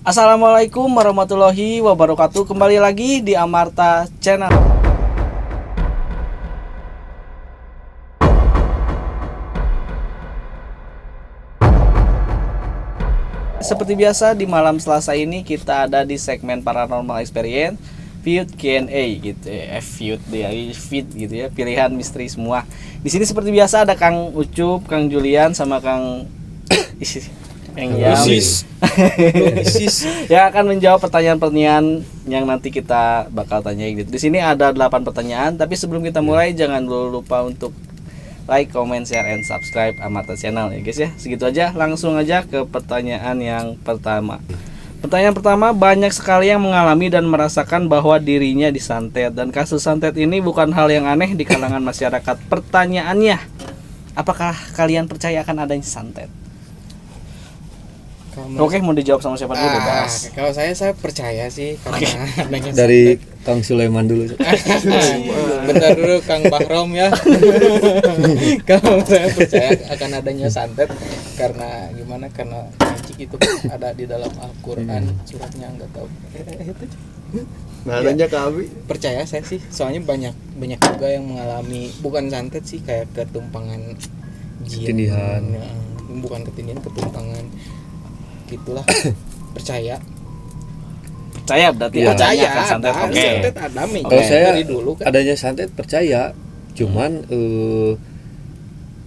Assalamualaikum warahmatullahi wabarakatuh. Kembali lagi di Amarta Channel. Seperti biasa di malam Selasa ini kita ada di segmen Paranormal Experience Feud Q&A gitu ya. Feud gitu ya, pilihan misteri semua. Di sini seperti biasa ada Kang Ucup, Kang Julian sama Kang Kang Yam yang akan menjawab pertanyaan-pertanyaan yang nanti kita bakal tanya gitu. Di sini ada 8 pertanyaan, tapi sebelum kita mulai jangan lupa untuk like, comment, share, and subscribe Amarta Channel ya guys ya. Segitu aja, langsung aja ke pertanyaan yang pertama. Pertanyaan pertama, banyak sekali yang mengalami dan merasakan bahwa dirinya disantet, dan kasus santet ini bukan hal yang aneh di kalangan masyarakat. Pertanyaannya, apakah kalian percaya akan adanya santet? Oke, mau dijawab sama siapa dulu bebas. Kalau saya percaya sih karena adanya dari Kang Sulaiman dulu. Bentar dulu Kang Bahrom ya. Kalau saya percaya akan adanya santet karena gimana? Karena magic itu ada di dalam Al-Qur'an, suratnya enggak tahu. Nah, adanya kami percaya saya sih. Soalnya banyak juga yang mengalami bukan santet sih, kayak ketumpangan jin. Ketindihan. Ya, bukan ketindihan, ketumpangan gitulah. Percaya Berarti ya, adanya kan santet. Oke. Santet ada Kalau saya dari dulu kan. adanya santet percaya, cuman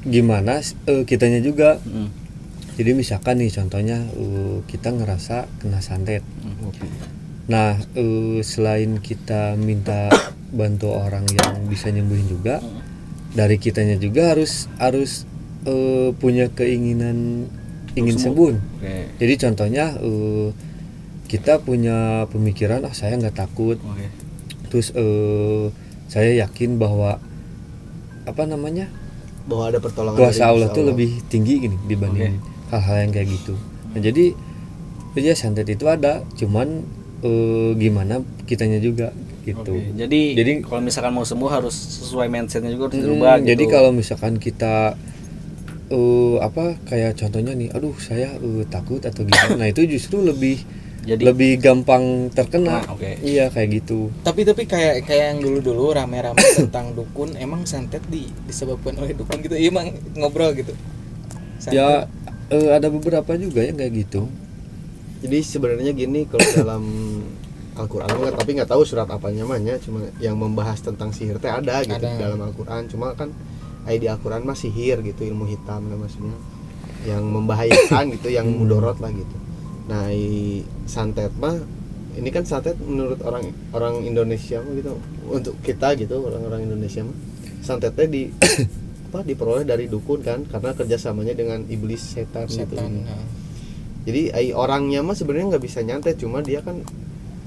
gimana kitanya juga. Jadi misalkan nih contohnya kita ngerasa kena santet. Nah, selain kita minta bantu orang yang bisa nyembuhin juga, dari kitanya juga harus punya keinginan ingin sembuh. Okay. Jadi contohnya kita punya pemikiran saya nggak takut. Okay. Terus saya yakin bahwa bahwa ada pertolongan kuasa Allah tuh lebih tinggi gini dibanding hal-hal yang kayak gitu. Nah, jadi ya santet itu ada, cuman gimana kitanya juga gitu. Okay. Jadi kalau misalkan mau sembuh harus sesuai mindsetnya juga harus dirubah gitu. Jadi kalau misalkan kita kayak contohnya nih, aduh saya takut atau gimana, nah itu justru lebih gampang terkena. Iya kayak gitu. Tapi kayak yang dulu rame-rame tentang dukun, emang santet disebabkan oleh dukun gitu, emang ngobrol gitu. Santet. Ya ada beberapa juga yang kayak gitu. Jadi sebenarnya gini, kalau dalam Al-Qur'an tapi nggak tahu surat apanya namanya, cuma yang membahas tentang sihir teh ada gitu dalam Al-Qur'an. Cuma kan di Al-Qur'an mah sihir gitu, ilmu hitam lah maksudnya, yang membahayakan gitu, yang mudorot lah gitu. Nah, santet mah ini kan santet menurut orang Indonesia mah gitu, untuk kita gitu orang-orang Indonesia mah santetnya diperoleh dari dukun kan, karena kerjasamanya dengan iblis setan gitu. Jadi orangnya mah sebenarnya nggak bisa nyantet, cuma dia kan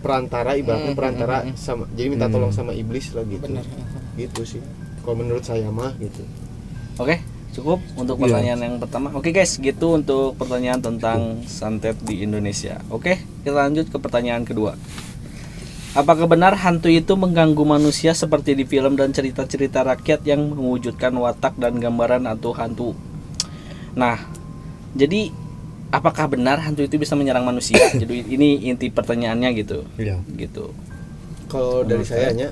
perantara, ibaratnya perantara sama, jadi minta tolong sama iblis lah gitu. Bener. Gitu sih kalau menurut saya mah gitu. Oke, cukup untuk pertanyaan yang pertama. Oke guys, gitu untuk pertanyaan tentang santet di Indonesia. Oke, kita lanjut ke pertanyaan kedua. Apakah benar hantu itu mengganggu manusia seperti di film dan cerita-cerita rakyat yang mewujudkan watak dan gambaran atau hantu? Nah, jadi apakah benar hantu itu bisa menyerang manusia? Jadi ini inti pertanyaannya gitu. Iya. Gitu. Kalau dari saya nya,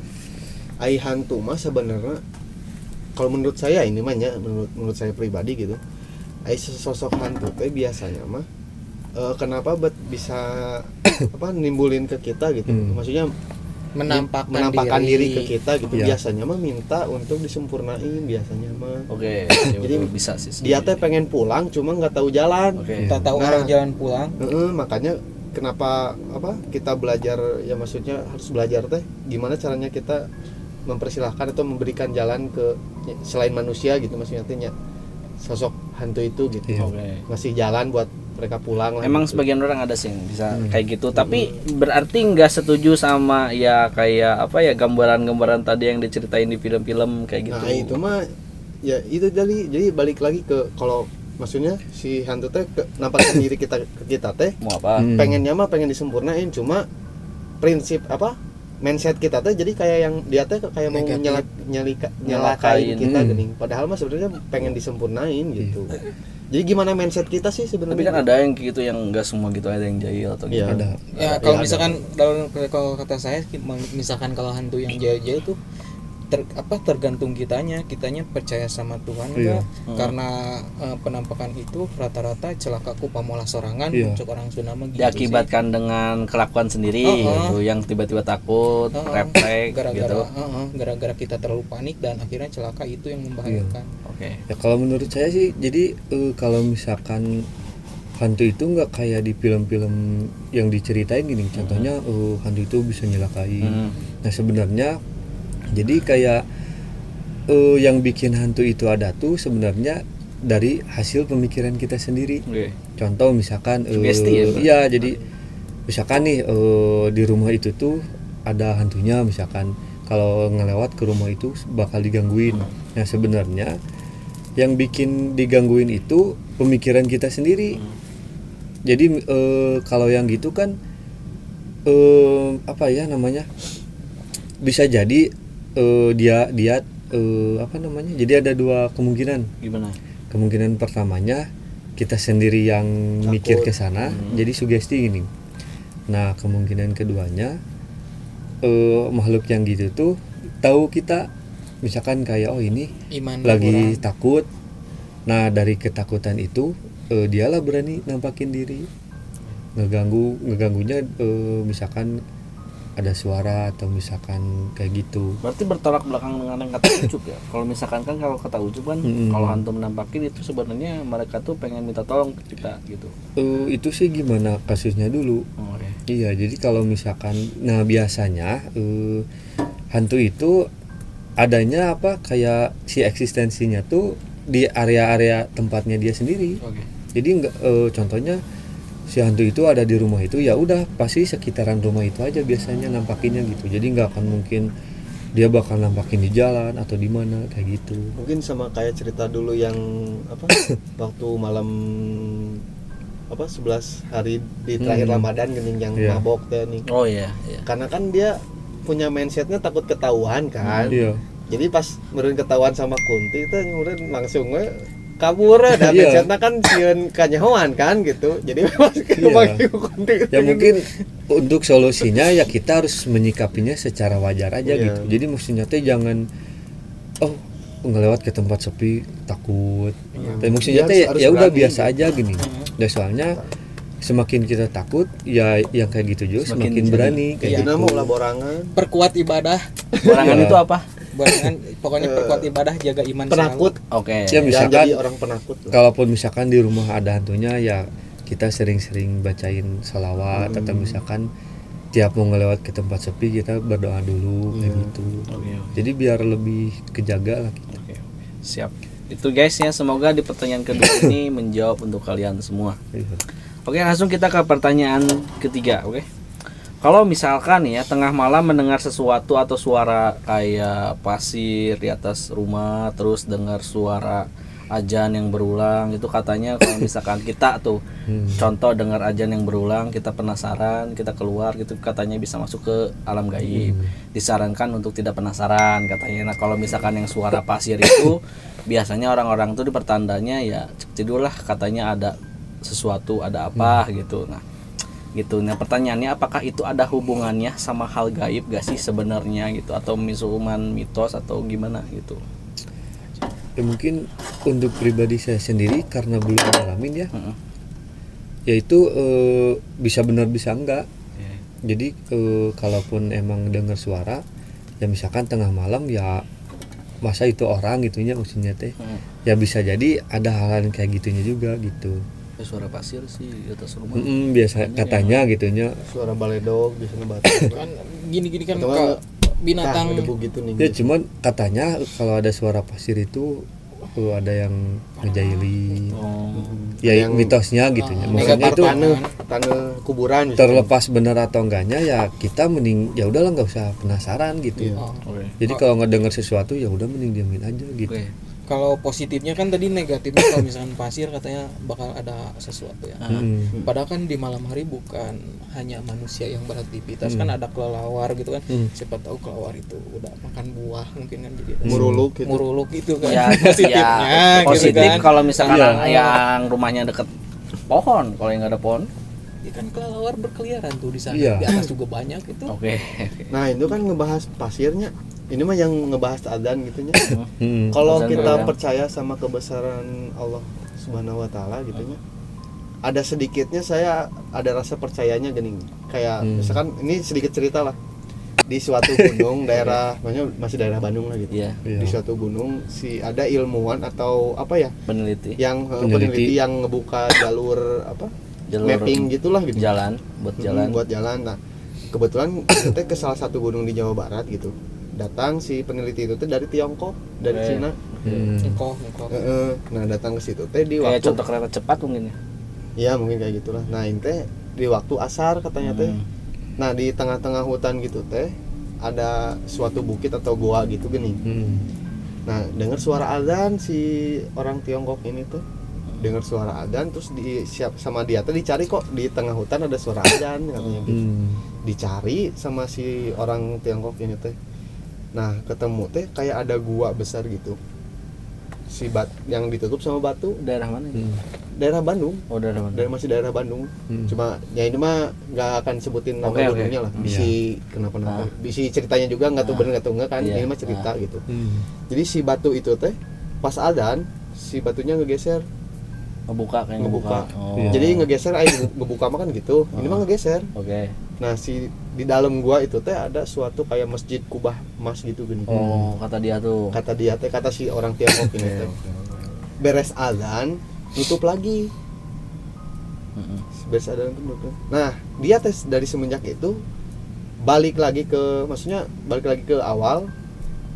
hantu mah sebenarnya, kalau menurut saya ini mah ya, menurut saya pribadi gitu, sosok hantu teh biasanya mah kenapa bisa nimbulin ke kita gitu. Maksudnya menampakkan diri ke kita gitu. Biasanya mah minta untuk disempurnain biasanya mah. Oke, jadi bisa sih. Dia teh pengen pulang cuma nggak tahu jalan. Tak tahu arah jalan pulang. Makanya kenapa kita belajar, ya maksudnya harus belajar teh gimana caranya kita mempersilahkan atau memberikan jalan ke selain manusia gitu, maksudnya sosok hantu itu gitu. Ngasih jalan buat mereka pulang lah. Emang gitu. Sebagian orang ada sih yang bisa kayak gitu, tapi berarti nggak setuju sama ya kayak gambaran-gambaran tadi yang diceritain di film-film kayak gitu. Nah itu mah ya itu jadi balik lagi ke, kalau maksudnya si hantu teh nampakkan diri kita ke kita teh mau apa? Pengennya mah pengen disempurnain, cuma prinsip mindset kita teh jadi kayak yang dia teh kayak mau nyalakain kita gini. Padahal mah sebenarnya pengen disempurnain gitu. Jadi gimana mindset kita sih sebenarnya? Tapi kan ada yang gitu, yang enggak semua gitu, ada yang jahil atau gitu. Iya. Ada. Ya kalau misalkan kalau kata saya misalkan kalau hantu yang jahil tuh tergantung kitanya percaya sama Tuhan enggak. Karena penampakan itu rata-rata celakaku pamola sorangan untuk orang Sunda mah gitu diakibatkan sih. Dengan kelakuan sendiri gitu, yang tiba-tiba takut, refleks gitu. Gara-gara kita terlalu panik dan akhirnya celaka, itu yang membahayakan. Oke. Ya kalau menurut saya sih, jadi kalau misalkan hantu itu nggak kayak di film-film yang diceritain gini, contohnya hantu itu bisa nyelakain. Nah sebenarnya jadi kayak yang bikin hantu itu ada tuh sebenarnya dari hasil pemikiran kita sendiri. Contoh misalkan Sugesti ya, Bang? iya, jadi misalkan nih di rumah itu tuh ada hantunya, misalkan kalau ngelewat ke rumah itu bakal digangguin. Nah sebenarnya yang bikin digangguin itu pemikiran kita sendiri. Jadi kalau yang gitu kan apa ya namanya, bisa jadi dia apa namanya, jadi ada dua kemungkinan. Gimana? Kemungkinan pertamanya kita sendiri yang mikir ke sana, jadi sugesti gini. Nah kemungkinan keduanya makhluk yang gitu tuh tahu kita, misalkan kayak ini Iman lagi takut. Nah dari ketakutan itu dialah berani nampakin diri, ngeganggunya misalkan ada suara atau misalkan kayak gitu. Berarti bertolak belakang dengan yang kata Ucup ya. Kalau misalkan kan kalau kata Ucup kan kalau hantu menampakin itu sebenarnya mereka tuh pengen minta tolong ke kita gitu. Itu sih gimana kasusnya dulu. Iya, jadi kalau misalkan, nah biasanya hantu itu adanya apa, kayak si eksistensinya tuh di area-area tempatnya dia sendiri. Jadi enggak, contohnya si hantu itu ada di rumah itu, ya udah pasti sekitaran rumah itu aja biasanya nampakinnya gitu. Jadi nggak akan mungkin dia bakal nampakin di jalan atau di mana kayak gitu. Mungkin sama kayak cerita dulu yang apa waktu malam apa 11 hari di terakhir Ramadan gening yang mabok teh nih. Oh iya. Karena kan dia punya mindsetnya takut ketahuan kan. Iya. Jadi pas meureun ketahuan sama Kunti teh meureun langsung we kabur dan mindsetnya kan sieun kanyahoan kan gitu. Jadi pas ke Kunti ya mungkin untuk solusinya ya kita harus menyikapinya secara wajar aja gitu. Jadi maksudnya teh jangan ngelewat ke tempat sepi takut. Tapi maksudnya teh ya udah biasa aja gini. Dan soalnya semakin kita takut ya yang kayak gitu juga semakin berani kayak gitu. Mau lah borangan. Perkuat ibadah. Borangan itu apa? Borangan pokoknya perkuat ibadah, jaga iman penakut. Oke. Ya misalkan jadi orang penakut. Kalaupun misalkan di rumah ada hantunya ya kita sering-sering bacain sholawat atau misalkan tiap mau ngelewat ke tempat sepi kita berdoa dulu kayak gitu. Jadi biar lebih kejaga lah kita. Siap. Itu guys ya, semoga di pertanyaan kedua ini menjawab untuk kalian semua. Oke, langsung kita ke pertanyaan ketiga, oke. Kalau misalkan ya tengah malam mendengar sesuatu atau suara kayak pasir di atas rumah, terus dengar suara azan yang berulang, itu katanya kalau misalkan kita tuh contoh dengar azan yang berulang, kita penasaran, kita keluar gitu, katanya bisa masuk ke alam gaib. Disarankan untuk tidak penasaran katanya. Nah kalau misalkan yang suara pasir itu biasanya orang-orang tuh di pertandanya ya tidurlah, katanya ada sesuatu, ada apa gitu. Nah gitu. Nah pertanyaannya, apakah itu ada hubungannya sama hal gaib gak sih sebenarnya gitu, atau misuman mitos atau gimana gitu? Ya mungkin untuk pribadi saya sendiri karena belum ngalamin ya, yaitu bisa benar bisa enggak. Jadi kalaupun emang dengar suara ya misalkan tengah malam ya masa itu orang gitunya maksudnya teh, ya bisa jadi ada hal-hal kayak gitunya juga gitu. Suara pasir sih di atas rumah. Biasa katanya gitunya. Suara baledog bisa ngebatu. Kan gini-gini kan binatang gitu nih. Ya cuman katanya kalau ada suara pasir itu ada yang ngejaili. Ya yang mitosnya gitunya. Maksudnya itu tanah kuburan. Terlepas benar atau enggaknya ya kita mending ya udahlah nggak usah penasaran gitu. Jadi kalau nggak dengar sesuatu ya udah mending diamin aja gitu. Kalau positifnya kan tadi, negatifnya kalau misalkan pasir katanya bakal ada sesuatu ya. Padahal kan di malam hari bukan hanya manusia yang beraktivitas, kan ada kelelawar gitu kan. Siapa tahu kelelawar itu udah makan buah mungkin kan, jadi ada muruluk gitu kan. Ya, positifnya positif gitu kan. kalau misalkan yang rumahnya deket pohon, kalau yang nggak ada pohon. Ya kan kelelawar berkeliaran tuh di sana. Iya. Di atas juga banyak itu. Oke. Nah itu kan ngebahas pasirnya, ini mah yang ngebahas adzan gitunya. Hmm. Kalau Azan kita begadang. percaya sama kebesaran Allah Subhanahu wa taala gitunya, ada sedikitnya saya ada rasa percayanya gini. Kayak misalkan ini sedikit cerita lah. Di suatu gunung daerah, maksudnya masih daerah Bandung lah gitu. Iya. Di suatu gunung ada ilmuwan atau apa ya, Peneliti. yang Peneliti. peneliti yang ngebuka jalur apa? Jalur Mapping gitulah gitu. jalan buat jalan. Buat jalan. Nah, kebetulan kita ke salah satu gunung di Jawa Barat gitu. Datang si peneliti itu teh dari Tiongkok, dari Oke. Cina. Ngkoh. Nah, datang ke situ teh di Kayak waktu contoh kereta cepat mungkin ya. ya mungkin kayak gitulah. Nah, ini teh di waktu asar katanya teh. Nah, di tengah-tengah hutan gitu teh ada suatu bukit atau goa gitu gini. Nah, dengar suara azan si orang Tiongkok ini tuh. Dengar suara azan terus sama dia teh dicari kok di tengah hutan ada suara azan katanya gitu. Dicari sama si orang Tiongkok ini teh. Nah, ketemu teh kayak ada gua besar gitu. Yang ditutup sama batu. Daerah mana ini? Daerah Bandung. Oh, daerah mana? Masih daerah Bandung. Cuma ya ini mah nggak akan sebutin nama Oke, gunungnya lah. Bisi kenapa? Bisi ceritanya juga nggak tahu bener nggak tahu nggak kan. Iya. Ini mah cerita gitu. Jadi si batu itu teh pas adzan si batunya ngegeser. Ngebuka kayak Ngebuka. Oh. Jadi ngegeser ngebuka mah kan gitu. Ini mah ngegeser. Oke. Nah, di dalam gua itu teh ada suatu kayak masjid kubah emas gitu gini. Oh, kata dia tuh. Kata dia teh, kata si orang Tiongkok ini teh. Beres azan tutup lagi. Beres azan tutup. Nah, dia teh dari semenjak itu balik lagi ke awal,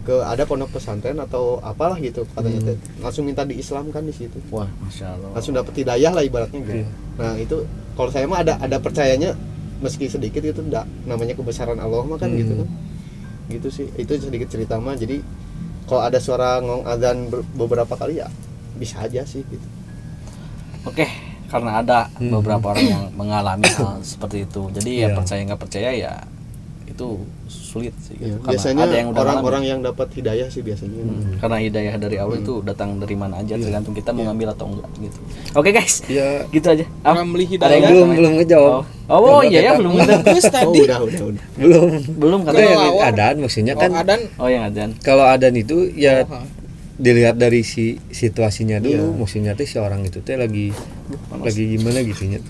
ke ada pondok pesantren atau apalah gitu katanya teh. Langsung minta diislamkan di situ. Wah, masya Allah. Langsung dapat hidayah lah ibaratnya gitu. Nah, itu kalau saya mah ada percayanya meski sedikit itu namanya kebesaran Allah mah kan gitu kan. Gitu sih. Itu sedikit cerita mah. Jadi kalau ada suara ngong azan beberapa kali ya bisa aja sih gitu. Oke, karena ada beberapa orang yang mengalami hal seperti itu. Jadi ya Iya. percaya nggak percaya ya itu sulit sih. Ya, Gitu. Karena biasanya ada yang udah orang-orang ngalamin. yang dapat hidayah sih biasanya. Karena hidayah dari Allah itu datang dari mana aja, tergantung kita mau ngambil atau enggak gitu. Oke guys, Ya, gitu aja. Orang beli Ada yang hidayah. nggak? belum ngejawab. Oh iya ya belum ada. Terus Oh, tadi udah. Belum Kan katanya. yang adan maksudnya kan adan Oh yang ada. kalau adan itu ya Oh, dilihat dari si situasinya dulu, maksudnya teh si orang itu teh lagi gimana gitunya.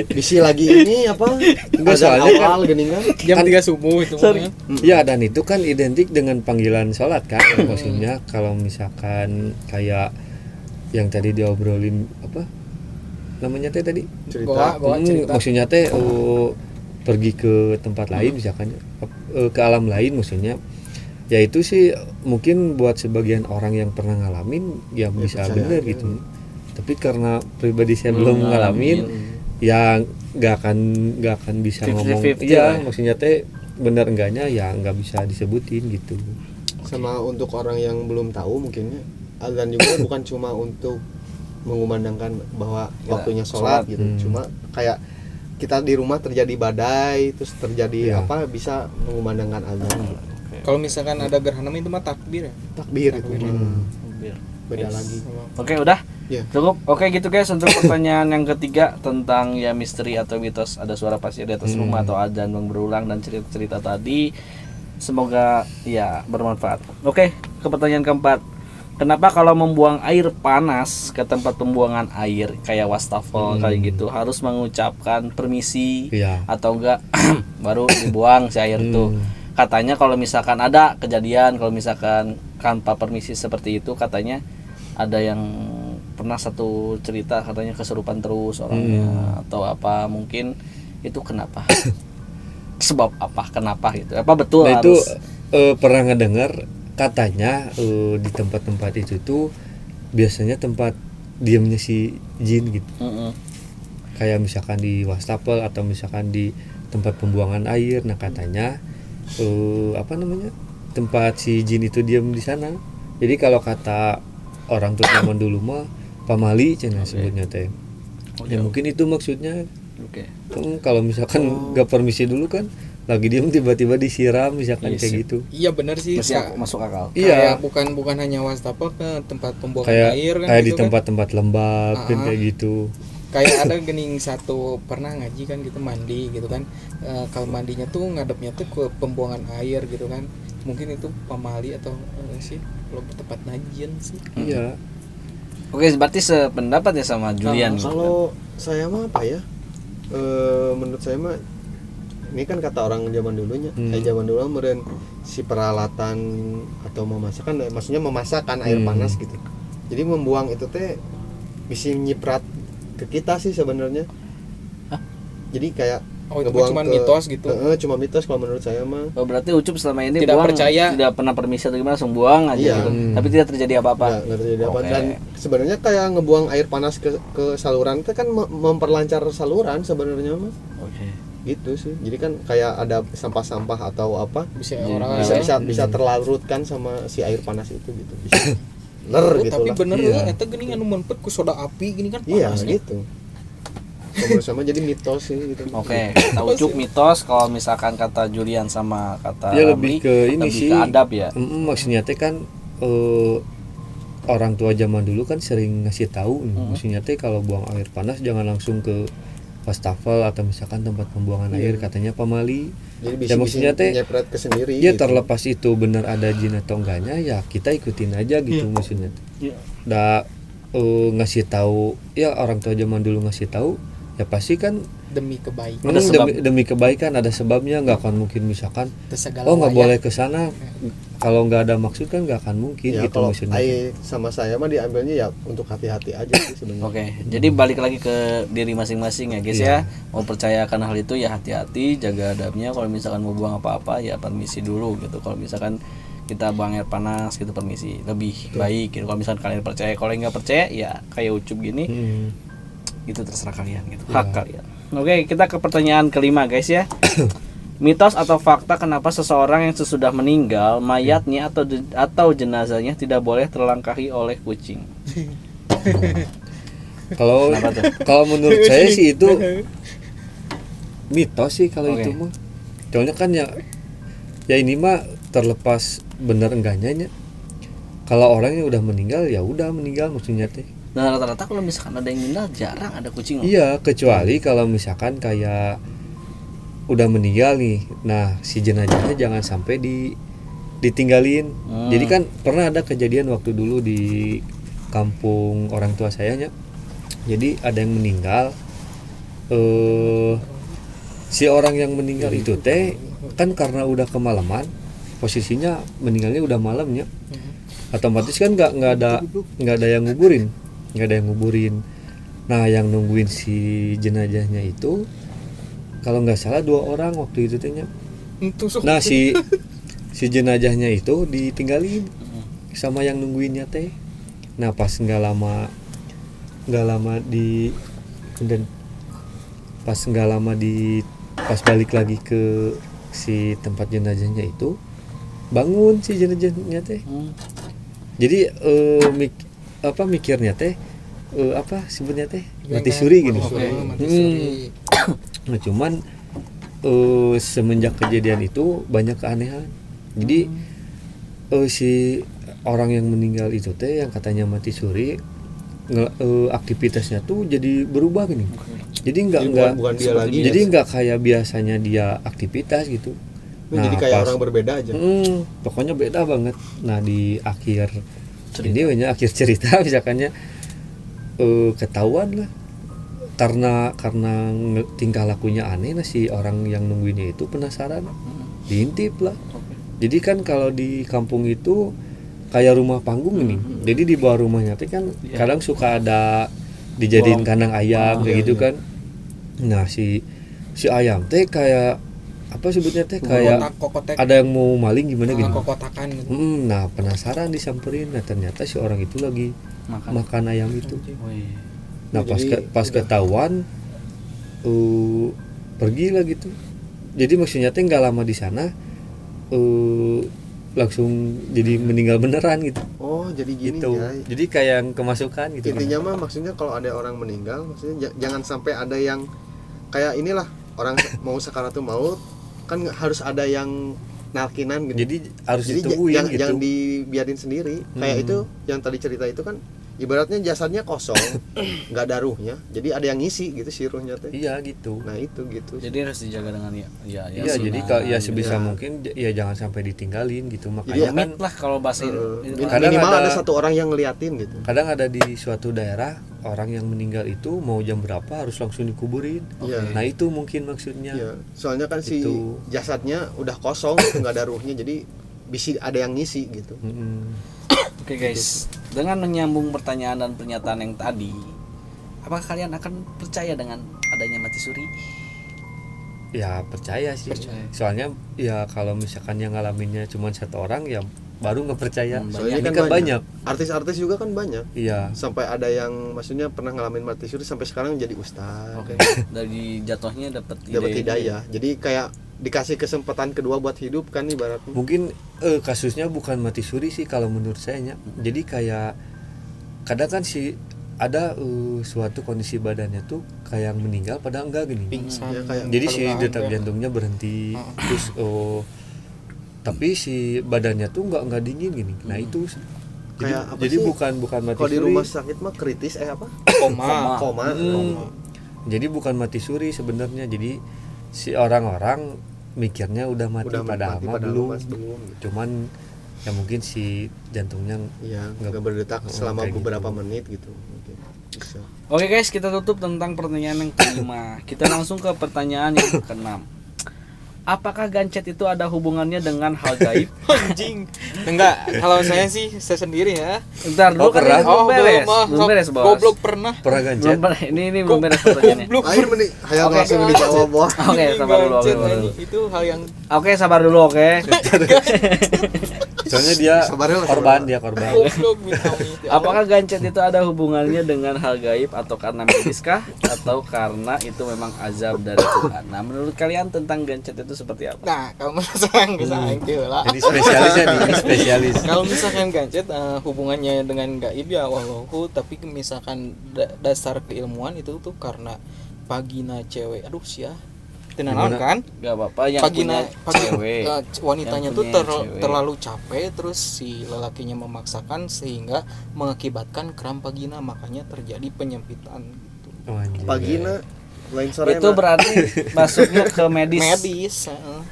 Bisi lagi ini apa? Enggak, Azan soalnya awal gini kan. jam 3 subuh itu Sorry. mah. Ya, dan itu kan identik dengan panggilan sholat kan. Maksudnya kalau misalkan kayak yang tadi diobrolin apa namanya teh tadi, Cerita. Goa cerita. maksudnya teh pergi ke tempat lain misalkan ke alam lain maksudnya. Ya itu sih mungkin buat sebagian orang yang pernah ngalamin ya bisa percaya bener aja. gitu. Tapi karena pribadi saya belum ngalamin, ya nggak akan bisa 50-50 ngomong. lah Iya, ya. maksudnya teh bener enggaknya ya nggak bisa disebutin gitu. Sama untuk orang yang belum tahu mungkinnya azan juga bukan cuma untuk mengumandangkan bahwa Ya, waktunya sholat gitu. Cuma kayak kita di rumah terjadi badai terus terjadi Iya. apa bisa mengumandangkan azan gitu. Kalau misalkan ada gerhana itu mah takbir ya. Takbir itu beda Yes. lagi. Oke udah. Ya. Cukup. Oke gitu guys untuk pertanyaan yang ketiga tentang ya misteri atau mitos ada suara pasir di atas rumah atau azan yang berulang dan cerita-cerita tadi. Semoga ya bermanfaat. Oke, ke pertanyaan keempat. Kenapa kalau membuang air panas ke tempat pembuangan air kayak wastafel kayak gitu harus mengucapkan permisi Iya. atau enggak baru dibuang si air itu? Katanya kalau misalkan ada kejadian kalau misalkan tanpa permisi seperti itu katanya ada yang pernah satu cerita katanya kesurupan terus orangnya atau apa mungkin itu kenapa? Sebab apa? Kenapa gitu? Apa betul Nah itu harus pernah ngedengar katanya di tempat-tempat itu tuh biasanya tempat diamnya si jin gitu. Kayak misalkan di wastafel atau misalkan di tempat pembuangan air. Nah katanya apa namanya tempat si jin itu diam di sana. Jadi kalau kata orang tua zaman dulu mah pamali cenah sebutnya teh. Ya mungkin itu maksudnya. Oke. Kalau misalkan nggak permisi dulu kan lagi diem tiba-tiba disiram misalkan kayak gitu. Iya benar sih. Masuk akal. Iya. Kayak bukan hanya wastafel ke tempat pembuangan Kayak air kan kayak gitu di tempat-tempat lembab kan kayak gitu. Kayak ada gening satu pernah ngaji kan gitu mandi gitu kan. Kalau mandinya tuh ngadepnya tuh ke pembuangan air gitu kan. Mungkin itu pamali atau sih kalau tempat najian sih. Iya. Oke, berarti sependapat ya sama Julian. Kalau saya mah apa ya? Menurut saya mah ini kan kata orang zaman dulunya. Zaman dulu meren si peralatan atau memasakkan, maksudnya memasakkan air panas gitu. Jadi membuang itu teh bisa nyiprat ke kita sih sebenarnya. Jadi kayak itu cuma mitos gitu. Cuma mitos kalau menurut saya mah. Oh, berarti Ucup selama ini tidak buang, percaya, tidak pernah permisi atau gimana, langsung buang aja gitu. Tapi tidak terjadi apa-apa. Nggak terjadi apa. Dan sebenarnya kayak ngebuang air panas ke saluran itu kan memperlancar saluran sebenarnya mah. Oke. Gitu sih. Jadi kan kayak ada sampah-sampah atau apa bisa terlarutkan sama si air panas itu gitu. Bisa gitu tapi lah. bener ya eta geuning anu mempet ku soda api gini kan panasnya. Iya gitu. Menurut sama jadi mitos sih gitu. Oke, kita Ucup mitos. Kalau misalkan kata Julian sama kata Ya Ramli, lebih ke ini lebih sih. ke adab ya. Maksudnya teh kan orang tua zaman dulu kan sering ngasih tahu maksudnya teh kalau buang air panas jangan langsung ke wastafel atau misalkan tempat pembuangan air, katanya pamali. Jadi ya maksudnya teh nyepret ke sendiri ya gitu. terlepas itu benar ada jin atau enggaknya ya kita ikutin aja gitu maksudnya. Da ngasih tahu ya orang tua zaman dulu ngasih tahu ya pasti kan demi kebaikan. Demi kebaikan ada sebabnya, nggak akan mungkin misalkan nggak boleh ke sana kalau nggak ada maksud kan nggak akan mungkin ya, gitu kalau maksudnya. sama saya mah diambilnya ya untuk hati-hati aja sih sebenarnya. Oke, jadi balik lagi ke diri masing-masing ya guys ya. Mau percayakan hal itu ya hati-hati, jaga adabnya. Kalau misalkan mau buang apa-apa ya permisi dulu gitu. Kalau misalkan kita buang air panas gitu permisi, lebih baik gitu. Kalau misalkan kalian percaya, kalau nggak percaya ya kayak Ucup gini, itu terserah kalian gitu, hak kalian. Oke, kita ke pertanyaan kelima guys ya. Mitos atau fakta kenapa seseorang yang sesudah meninggal mayatnya atau jenazahnya tidak boleh terlangkahi oleh kucing? Kalau menurut saya sih itu mitos sih kalau itu mah. Soalnya kan ya ini mah terlepas benar enggaknya. Kalau orang yang udah meninggal ya udah meninggal maksudnya teh. Nah rata-rata kalau misalkan ada yang meninggal jarang ada kucing. Iya, kecuali kalau misalkan kayak udah meninggal nih, nah si jenazahnya jangan sampai ditinggalin. Jadi kan pernah ada kejadian waktu dulu di kampung orang tua saya nya. Jadi ada yang meninggal, si orang yang meninggal itu teh kan karena udah kemalaman, posisinya meninggalnya udah malamnya, otomatis kan nggak ada yang nguburin. Nah yang nungguin si jenazahnya itu kalau nggak salah 2 orang waktu itu tehnya. Nah si jenazahnya itu ditinggalin sama yang nungguinnya teh. Nah pas nggak lama pas balik lagi ke si tempat jenazahnya itu bangun si jenazahnya teh. Jadi mikirnya teh apa sebutnya teh mati suri gini. Nah cuman semenjak kejadian itu banyak keanehan. Jadi si orang yang meninggal itu teh yang katanya mati suri aktivitasnya tuh jadi berubah gini. Jadi bukan dia lagi. Jadi nggak kayak biasanya dia aktivitas gitu. Nah, jadi kayak orang berbeda aja. Pokoknya beda banget. Nah di akhir cerita misalkannya ketahuan lah karena tingkah lakunya aneh. Nah si orang yang nungguinnya itu penasaran, diintip lah. Jadi kan kalau di kampung itu kayak rumah panggung ini. Jadi di bawah rumahnya teh kan kadang suka ada dijadiin kandang ayam kayak gitu kan. Nah si ayam teh kayak apa sebutnya teh kayak kokotek. Ada yang mau maling gimana gitu. Kokotakan gitu. Nah penasaran disamperin. Nah ternyata si orang itu lagi makan ayam itu. Nah pas ketahuan pergi lah gitu. Jadi maksudnya teh nggak lama di sana langsung jadi meninggal beneran gitu. Oh, jadi gini Gitu. ya. Jadi kayak yang kemasukan gitu. Intinya mah maksudnya kalau ada orang meninggal, maksudnya jangan sampai ada yang kayak inilah orang mau sakaratul maut kan harus ada yang nalkinan gitu. Jadi harus Jadi ditungguin jangan, gitu. jangan dibiarin sendiri. Kayak itu yang tadi cerita itu kan ibaratnya jasadnya kosong, nggak ada ruhnya. Jadi ada yang ngisi gitu si ruhnya teh. Iya gitu. Nah, itu gitu. Jadi harus dijaga dengan ya Iya, jadi ya sebisa mungkin ya jangan sampai ditinggalin gitu. Makanya kan komit lah kalau bahasa itu. Kadang minimal ada- ada satu orang yang ngeliatin gitu. kadang ada di suatu daerah orang yang meninggal itu mau jam berapa harus langsung dikuburin. Iya. Nah, itu mungkin maksudnya. Iya. Soalnya kan si Itu. jasadnya udah kosong, gitu, nggak ada ruhnya. Jadi bisa ada yang ngisi gitu. Mm-mm. Oke guys, dengan menyambung pertanyaan dan pernyataan yang tadi, apakah kalian akan percaya dengan adanya mati suri? Ya percaya sih. Percaya. Soalnya ya kalau misalkan yang ngalaminnya cuma satu orang ya baru nggak percaya. Soalnya Ini kan banyak. Artis-artis juga kan banyak. Iya. Sampai ada yang maksudnya pernah ngalamin mati suri sampai sekarang jadi ustaz. Oke, dari jatuhnya dapat Dapat hidayah. Jadi kayak dikasih kesempatan kedua buat hidup kan ibaratnya. Mungkin kasusnya bukan mati suri sih kalau menurut saya nya. Jadi kayak kadang kan si ada suatu kondisi badannya tuh kayak meninggal padahal enggak gini. Pingsan. Ya, kayak Jadi kalau si nggak detak ada. jantungnya berhenti terus tapi si badannya tuh nggak dingin gini. Nah itu jadi, Kayak apa jadi sih? bukan mati Kalau di suri. rumah sakit mah kritis apa? Koma. Koma. Jadi bukan mati suri sebenarnya. Jadi si orang-orang mikirnya udah mati Udah padahal mati mah padahal belum. mas belum. Cuman ya mungkin si jantungnya Iya, Nggak- nggak berdetak selama kayak beberapa gitu. menit gitu. Mungkin bisa. Oke guys, kita tutup tentang pertanyaan yang kelima. Kita langsung ke pertanyaan yang keenam. Apakah gancet itu ada hubungannya dengan hal gaib? Anjing. Enggak, kalau saya sih saya sendiri ya. Ntar dulu kan pernah? ini belum beres, ah. belum beres bos. Goblok pernah. pernah gancet. Belum beres. Ini belum beres pertanyaannya. Goblok. Ayo mending hayang Oke. langsung dijawab, Bos. Oke, sabar dulu. Oke, Gancet, sabar dulu. anjing. Itu hal yang Oke, sabar dulu. Oke. Soalnya dia Sabarnya lah, korban, sabar. dia korban. goblok bintang itu. Apakah gancet itu ada hubungannya dengan hal gaib atau karena medis kah? Atau karena itu memang azab dari Tuhan? Nah, menurut kalian tentang gancet itu seperti apa? Nah, kalau misalkan kita lah. Jadi spesialisnya nih, ini spesialis. Kalau misalkan gancet hubungannya dengan gaib ya wallahu, tapi misalkan dasar keilmuan itu tuh karena vagina cewek. Aduh sia. Tenanan Gimana? kan? Gak apa-apa yang Vagina punya cewek. wanitanya Yang tuh punya cewek. terlalu capek terus si lelakinya memaksakan sehingga mengakibatkan kram vagina, makanya terjadi penyempitan gitu. Oh, anjir. Vagina lain sore Itu berarti masuknya ke medis. Medis,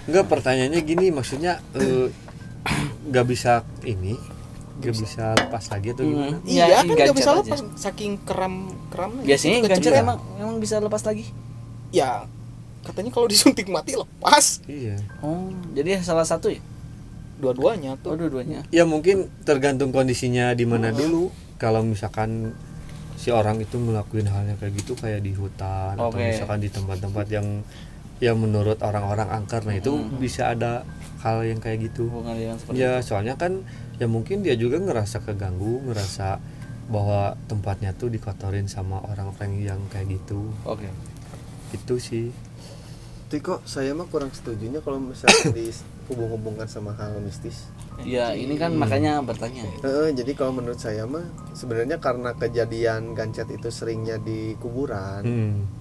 Enggak, pertanyaannya gini, maksudnya nggak bisa ini, nggak bisa lepas lagi atau gimana? Iya, Iya kan nggak gancet bisa aja. lepas saking kram-kramnya. Biasanya Itu gancet kecil. emang bisa lepas lagi? Ya katanya kalau disuntik mati lepas Iya. Oh, jadi salah satu ya? dua-duanya Oh, tuh. dua-duanya. Ya mungkin tergantung kondisinya di mana dulu. Kalau misalkan si orang itu ngelakuin halnya kayak gitu kayak di hutan atau Oke. misalkan di tempat-tempat yang menurut orang-orang angker, nah itu bisa ada hal yang kayak gitu. Hubungan dengan seperti Ya soalnya kan ya mungkin dia juga ngerasa keganggu, ngerasa bahwa tempatnya tuh dikotorin sama orang-orang yang kayak gitu. Oke. Itu sih. Tapi kok saya mah kurang setujunya kalau misalnya dihubung-hubungkan sama hal mistis. Ya, ini kan makanya bertanya. Jadi kalau menurut saya mah sebenarnya karena kejadian gancet itu seringnya di kuburan.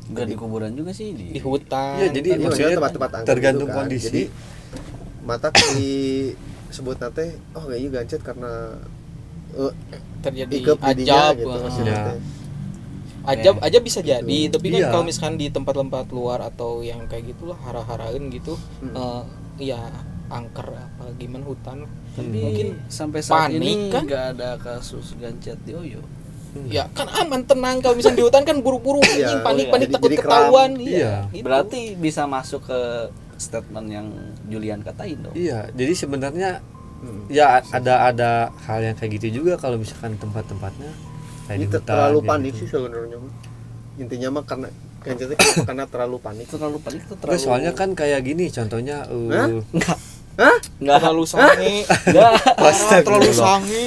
Enggak di kuburan juga sih Di hutan. Iya, jadi Iya, maksudnya tempat-tempat angker tergantung gitu kan. kondisi. Jadi mata disebut nate oh kayaknya gancet karena terjadi ikep didinya ajab gitu maksudnya Ya. teh. ajab bisa jadi, tapi kan Iya. kalau misalkan di tempat-tempat luar atau yang kayak gitulah hara-harain gitu, ya angker apa gimana hutan, Tapi mungkin sampai saat panik ini kan? nggak ada kasus gancet di Oyo. ya kan aman tenang. Kalau misalnya di hutan kan buru-buru Iya, panik-panik jadi- takut jadi ketahuan. Iya. gitu. Berarti bisa masuk ke statement yang Julian katain dong. Iya, jadi sebenarnya ya ada hal yang kayak gitu juga kalau misalkan tempat-tempatnya kayak Ini di hutan. terlalu kayak panik gitu. sih sebenarnya mah. Intinya mah karena gancetnya karena terlalu panik. Terlalu panik itu Nggak, terlalu. soalnya kan kayak gini contohnya Enggak. terlalu sange, Enggak. terlalu sange.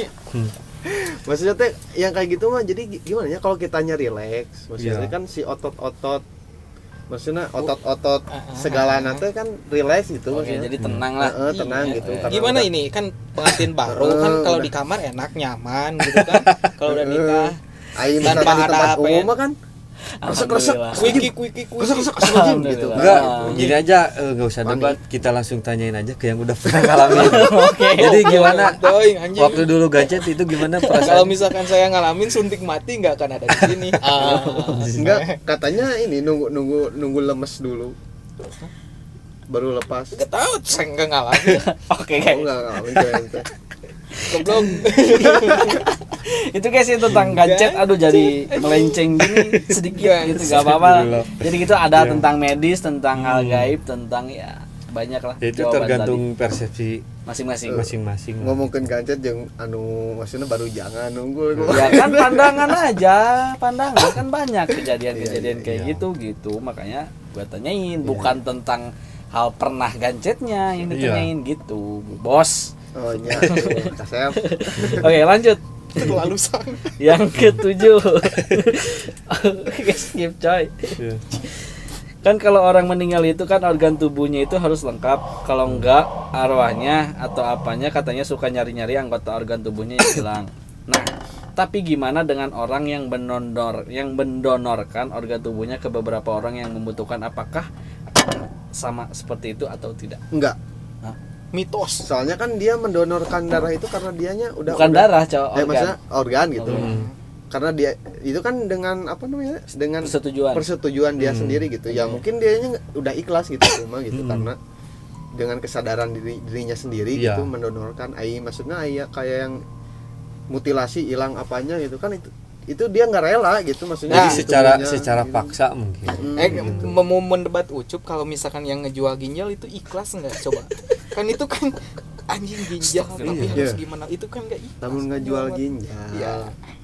Maksudnya teh yang kayak gitu mah jadi gimana ya kalau kitanya relax. Maksudnya Iya. kan si otot-otot maksudnya otot-otot segala nate kan relax gitu Oke, maksudnya. jadi tenang lah. Tenang Iya. gitu. Karena Gimana udah- ini kan pengantin baru kan kalau di kamar enak nyaman gitu kan. Kalau udah nikah Aing tanpa misalkan di ada tempat apa ya. umum mah kan resek-resek Alhamdulillah. kuiki kesel gitu. Enggak, Ah. gini aja, nggak usah debat, kita langsung tanyain aja ke yang udah pernah ngalamin. Jadi gimana Doing, anjing. waktu dulu gancet itu gimana Kalau perasaan? misalkan saya ngalamin suntik mati nggak akan ada di sini. Enggak, katanya ini nunggu lemes dulu. Baru lepas. Nggak tahu, saya nggak ngalamin. Oke Oh, guys. enggak ente. Goblok. Itu guys itu tentang gadget, aduh jadi melenceng gini sedikit gitu, gak apa-apa. Jadi gitu ada tentang medis, tentang hal gaib, tentang ya banyak lah. Ya, itu jawaban tergantung persepsi tadi. Masing-masing. masing-masing. Ngomongin gancet jeung anu maksudnya baru jangan nunggu. Ya kan pandangan aja, pandangan kan banyak kejadian-kejadian Iya, kayak gitu. Makanya gua tanyain bukan tentang hal pernah gadgetnya yang ditanyain gitu, bos. Oh iya, kasep. Oke lanjut. Terlalu sang. Yang ketujuh. Skip coy. Iya. Kan kalau orang meninggal itu kan organ tubuhnya itu harus lengkap. Kalau enggak arwahnya atau apanya katanya suka nyari-nyari anggota organ tubuhnya yang hilang. Nah, tapi gimana dengan orang yang mendonorkan organ tubuhnya ke beberapa orang yang membutuhkan, apakah sama seperti itu atau tidak? Enggak. Mitos. Soalnya kan dia mendonorkan darah itu karena dianya udah Bukan darah, cowok, organ. maksudnya organ gitu. Organ. Karena dia itu kan dengan apa namanya? Dengan Persetujuan. persetujuan dia sendiri gitu. Ya mungkin dianya udah ikhlas gitu cuma gitu karena dengan kesadaran dirinya sendiri Iya. gitu mendonorkan maksudnya kayak yang mutilasi hilang apanya gitu kan itu dia nggak rela gitu maksudnya. Jadi secara tubuhnya, secara gitu. paksa mungkin. Mau mendebat Ucup kalau misalkan yang ngejual ginjal itu ikhlas nggak coba? Kan itu kan anjing ginjal tapi Iya. harus gimana? Itu kan nggak ikhlas. Namun nggak jual ginjal. Iya.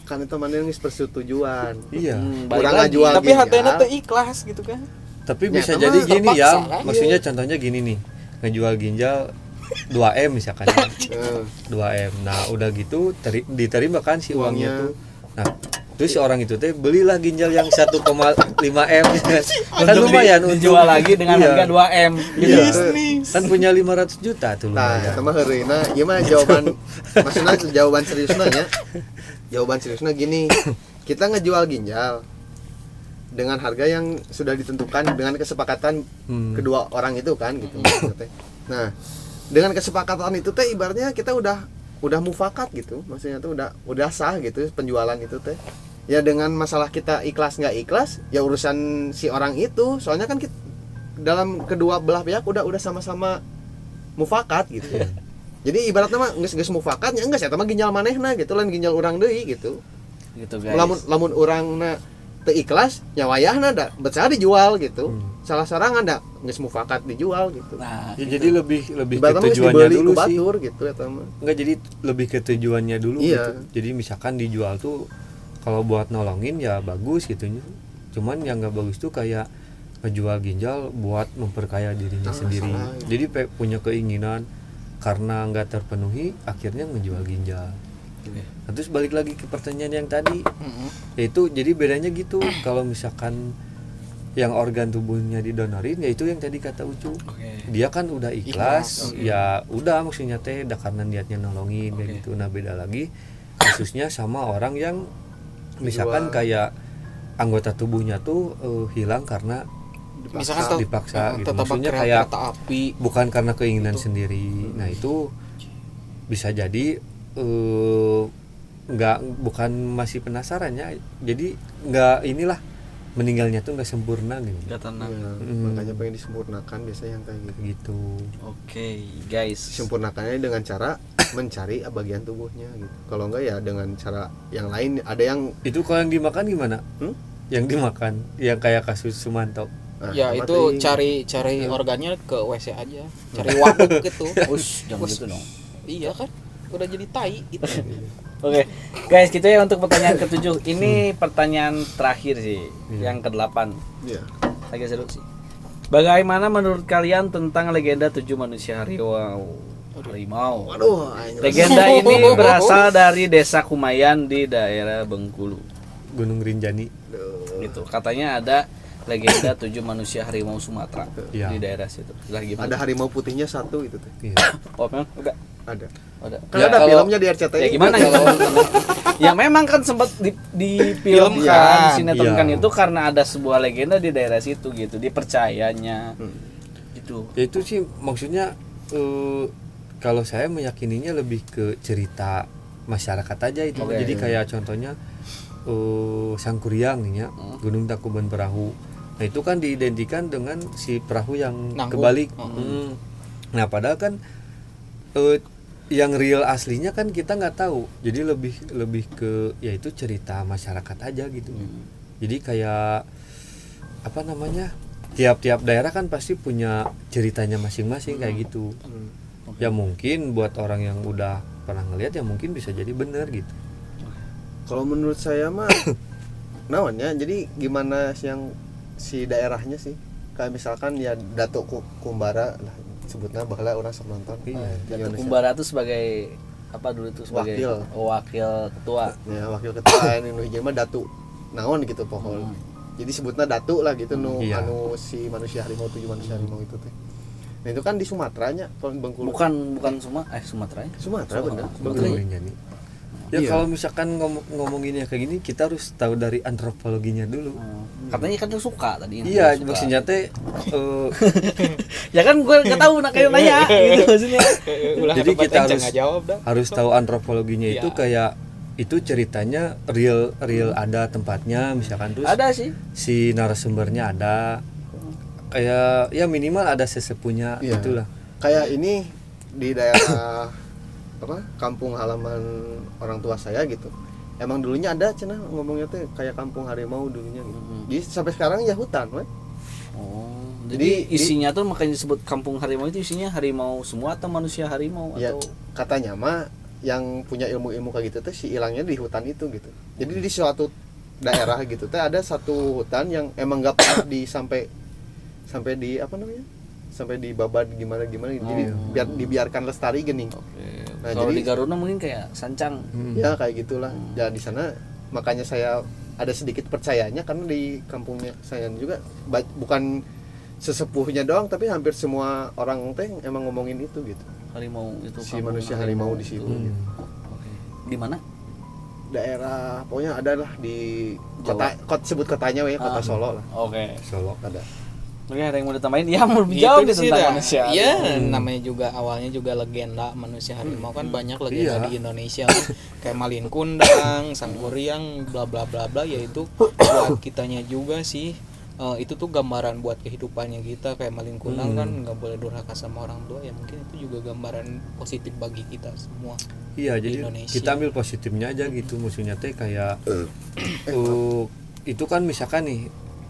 Kan itu mana yang persetujuan. Iya. Balik Kurang lagi. nggak jual Tapi ginjal. hatenya tuh ikhlas gitu kan. Tapi Ya, bisa emang jadi gini terpaksa ya. kan? Maksudnya contohnya gini nih. Ngejual ginjal 2M misalkan. Eh, 2M. Nah, udah gitu diterima kan si uangnya Uangnya. tuh. Nah, terus si orang itu teh belilah ginjal yang 1,5M. Kan lumayan untuk dijual lagi dengan Iya. harga 2M gitu. Iya. Kan punya 500 juta tuh Nah, lumayan. itu mah heureuy-na ieu mah jawaban maksudnya jawaban seriusna nya. Jawaban seriusna gini. Kita ngejual ginjal dengan harga yang sudah ditentukan dengan kesepakatan kedua orang itu kan gitu maksudnya teh. Nah, dengan kesepakatan itu teh ibaratnya kita udah mufakat gitu. Maksudnya tuh udah sah gitu penjualan itu teh. Ya dengan masalah kita ikhlas nggak ikhlas ya urusan si orang itu. Soalnya kan dalam kedua belah pihak udah sama-sama mufakat gitu. Jadi ibaratnya mah geus mufakat nya geus eta mah ginjal manehna gitu lain ginjal urang deui gitu. Gitu guys. Lamun urangna teu ikhlas nya wayahna da beca dijual gitu. Salah sarangan da geus mufakat dijual gitu. Nah, Ya, jadi lebih ke Ibaratnya mah geus tujuannya dibeli dulu ku sih. batur gitu eta mah. Enggak, jadi lebih ke tujuannya dulu Iya. gitu. Jadi misalkan dijual tuh kalau buat nolongin ya bagus gitu. Cuman yang nggak bagus tuh kayak ngejual ginjal buat memperkaya dirinya sendiri. salah. Jadi punya keinginan karena nggak terpenuhi akhirnya ngejual ginjal. Nah, terus balik lagi ke pertanyaan yang tadi, yaitu jadi bedanya gitu. Kalau misalkan yang organ tubuhnya didonorin, yaitu yang tadi kata Ucu, dia kan udah ikhlas, ya udah maksudnya teh, dah karena niatnya nolongin kayak gitu. Nah beda lagi kasusnya sama orang yang misalkan kayak anggota tubuhnya tuh hilang karena Misalkan dipaksa gitu. tetap Maksudnya kereta kayak api. bukan karena keinginan sendiri. Nah itu bisa jadi bukan masih penasaran ya, jadi nggak inilah meninggalnya tuh nggak sempurna gitu. nggak tenang. Ya, makanya pengen disempurnakan biasanya yang kayak gitu. Gitu. Oke, guys. Sempurnakannya dengan cara mencari bagian tubuhnya gitu. Kalau enggak ya dengan cara yang lain. Ada yang Itu kalau yang dimakan gimana? Yang dimakan, yang kayak kasus Sumanto. Ya sama itu teuing. cari organnya ke WC aja. Cari waduk gitu. Ush, jangan gitu dong. Iya kan? Udah jadi tai gitu. Oke, guys, gitu ya untuk pertanyaan ke-7. Ini pertanyaan terakhir sih, yang ke-8. Iya. Agak seru sih. Bagaimana menurut kalian tentang legenda 7 manusia harimau? Waduh, anjir. Legenda ini berasal dari desa Kumayan di daerah Bengkulu. Gunung Rinjani. Gitu. Katanya ada legenda 7 manusia harimau Sumatera Iya. di daerah situ. Lah gimana? Ada harimau putihnya satu itu teh. Iya. Oh, memang udah Ada. ada. Kan ada kalau- filmnya di RCTI. Ya gimana kalau ya memang kan sempat difilmkan, Filmkan. sinetronkan Iya. itu karena ada sebuah legenda di daerah situ gitu, dipercayanya. Gitu. Ya itu sih maksudnya kalau saya meyakininya lebih ke cerita masyarakat aja itu. Oke. Jadi kayak contohnya Sangkuriang nih ya, Gunung Tangkuban Perahu. Nah itu kan diidentikan dengan si perahu yang Nanggung. kebalik. Nah padahal kan yang real aslinya kan kita nggak tahu. Jadi lebih ke ya itu cerita masyarakat aja gitu. Jadi kayak apa namanya? Tiap-tiap daerah kan pasti punya ceritanya masing-masing kayak gitu. Ya mungkin buat orang yang udah pernah ngelihat ya mungkin bisa jadi bener gitu. Kalau menurut saya mah naon ya, jadi gimana yang si daerahnya sih, kayak misalkan ya Datuk Kumbara lah sebutnya bahwa orang sok nonton. Iya. Di Datuk Indonesia. Kumbara itu sebagai apa dulu itu sebagai wakil ketua. Ya wakil ketua nu hiji mah Datu naon gitu pokoknya. Jadi sebutnya Datu lah gitu nu Iya. anu si manusia harimau 7 manusia harimau itu teh. Nah itu kan di Sumateranya kalau Bengkulu. Bukan Sumatera ya? Sumatera bener. Sumatera ya? Jadi ya Iya. kalau misalkan ngomongin ya kayak gini kita harus tahu dari antropologinya dulu. Katanya kan suka tadi. Iya, suka. maksudnya teh Ya kan gue nggak tahu nak kayak nanya gitu maksudnya. Jadi kita harus jawab dah. harus tahu antropologinya itu kayak itu ceritanya real ada tempatnya misalkan terus Ada sih. si narasumbernya ada kayak ya minimal ada sesepunya Iya. itulah. Kayak ini di daerah apa kampung halaman orang tua saya gitu. Emang dulunya ada cenah ngomongnya tuh kayak kampung harimau dulunya gitu. Jadi sampai sekarang ya hutan, we. Oh, Jadi- jadi isinya tuh makanya disebut kampung harimau itu isinya harimau semua atau manusia harimau Ya atau katanya mah yang punya ilmu-ilmu kayak gitu tuh si ilangnya di hutan itu gitu. Jadi di suatu daerah gitu teh ada satu hutan yang emang nggak pernah sampai di apa namanya? Sampai dibabat gimana jadi dibiarkan lestari gening. Nah, kalau jadi- di Garuna mungkin kayak sancang. Ya kayak gitulah. Ya di sana makanya saya ada sedikit percayanya karena di kampungnya saya juga bukan sesepuhnya doang tapi hampir semua orang teh emang ngomongin itu gitu. Harimau itu Si kampung manusia harimau di situ. itu. Hmm. Oke. Di mana? Daerah pokoknya ada lah di Jawa. kota sebut kotanya we kota Ah. Solo lah. Oke. Solo. Ada. Mungkin ada yang mau ditambahin? Ya mau lebih jauh nih sih tentang dah. manusia. Iya, namanya juga awalnya juga legenda manusia harimau kan banyak legenda Iya. di Indonesia kan. Kayak Malin Kundang, Sangkuriang, bla bla bla bla, yaitu buat kitanya juga sih. Itu tuh gambaran buat kehidupannya kita. Kayak Malin Kundang kan nggak boleh durhaka sama orang tua, ya mungkin itu juga gambaran positif bagi kita semua. Iya, Di jadi Indonesia. kita ambil positifnya aja gitu. Maksudnya teh kayak itu kan misalkan nih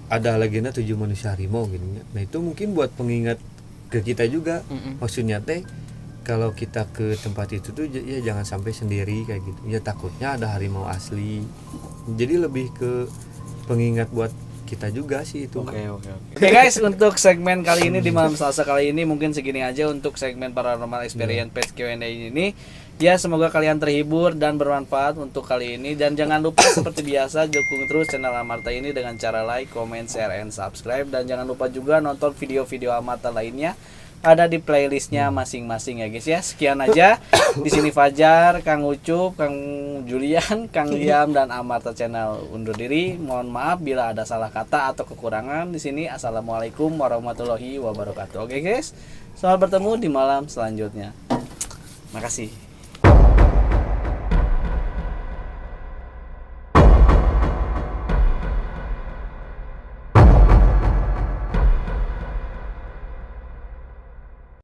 ada legenda 7 manusia harimau gitu ya. Nah, itu mungkin buat pengingat ke kita juga. Maksudnya teh kalau kita ke tempat itu tuh ya jangan sampai sendiri kayak gitu. Ya takutnya ada harimau asli. Jadi lebih ke pengingat buat kita juga sih itu. Oke guys, untuk segmen kali ini di malam Selasa kali ini mungkin segini aja untuk segmen Paranormal Experience Page Q&A ini. Ya semoga kalian terhibur dan bermanfaat untuk kali ini, dan jangan lupa seperti biasa dukung terus channel Amarta ini dengan cara like, comment, share, and subscribe, dan jangan lupa juga nonton video-video Amarta lainnya ada di playlistnya masing-masing ya guys ya. Sekian aja di sini Fajar, Kang Ucup, Kang Julian, Kang Liam, dan Amarta Channel undur diri. Mohon maaf bila ada salah kata atau kekurangan di sini. Assalamualaikum warahmatullahi wabarakatuh. Oke guys, selamat bertemu di malam selanjutnya. Makasih.